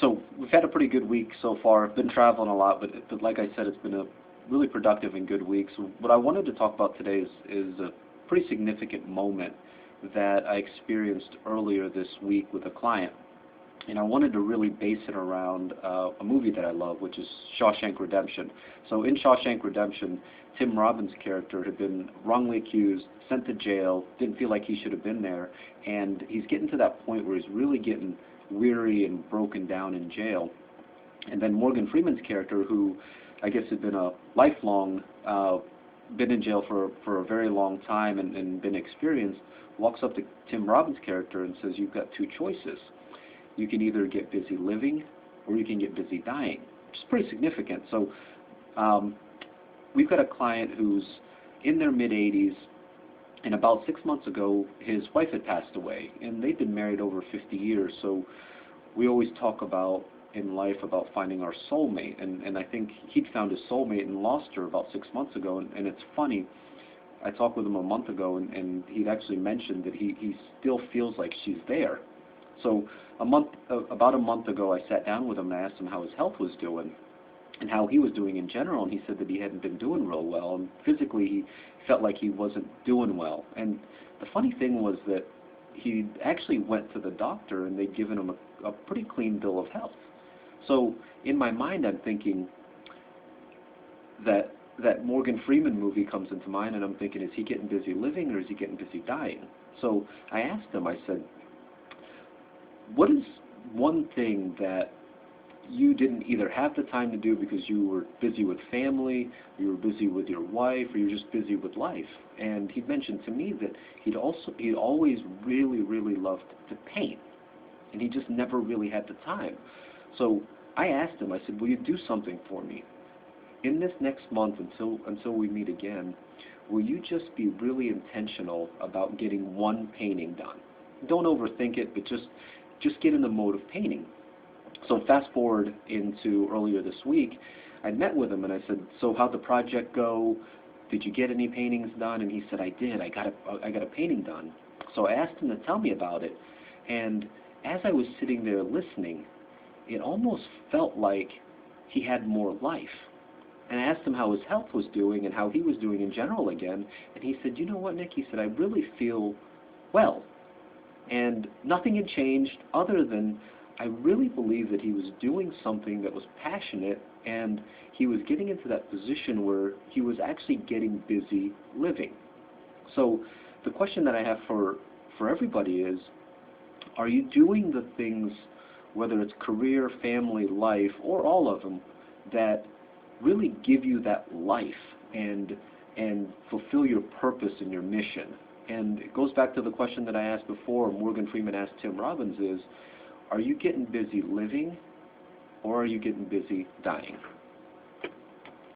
So we've had a pretty good week so far. I've been traveling a lot, but like I said, it's been a really productive and good week. So what I wanted to talk about today is a pretty significant moment that I experienced earlier this week with a client. And I wanted to really base it around a movie that I love, which is Shawshank Redemption. So in Shawshank Redemption, Tim Robbins' character had been wrongly accused, sent to jail, didn't feel like he should have been there, and he's getting to that point where he's really getting weary and broken down in jail. And then Morgan Freeman's character, who I guess had been a lifelong, been in jail for a very long time and been experienced, walks up to Tim Robbins' character and says, "You've got two choices. You can either get busy living or you can get busy dying," which is pretty significant. So we've got a client who's in their mid-80s, and about 6 months ago, his wife had passed away, and they'd been married over 50 years. So we always talk about in life about finding our soulmate, and I think he'd found his soulmate and lost her about 6 months ago. And it's funny, I talked with him a month ago, and he'd actually mentioned that he still feels like she's there. So about a month ago, I sat down with him and I asked him how his health was doing and how he was doing in general, and he said that he hadn't been doing real well, and physically he felt like he wasn't doing well. And the funny thing was that he actually went to the doctor and they'd given him a pretty clean bill of health. So in my mind, I'm thinking that Morgan Freeman movie comes into mind, and I'm thinking, is he getting busy living or is he getting busy dying? So I asked him, I said, what is one thing that you didn't either have the time to do because you were busy with family, you were busy with your wife, or you were just busy with life? And he mentioned to me that he'd always really loved to paint, and he just never really had the time. So I asked him, I said, will you do something for me? In this next month, until we meet again, will you just be really intentional about getting one painting done? Don't overthink it, but just get in the mode of painting. So fast forward into earlier this week, I met with him and I said, so how'd the project go? Did you get any paintings done? And he said, I did. I got a painting done. So I asked him to tell me about it. And as I was sitting there listening, it almost felt like he had more life. And I asked him how his health was doing and how he was doing in general again. And he said, you know what, Nick? He said, I really feel well. And nothing had changed other than I really believe that he was doing something that was passionate, and he was getting into that position where he was actually getting busy living. So the question that I have for everybody is, are you doing the things, whether it's career, family, life, or all of them, that really give you that life and fulfill your purpose and your mission? And it goes back to the question that I asked before, Morgan Freeman asked Tim Robbins, is, are you getting busy living or are you getting busy dying?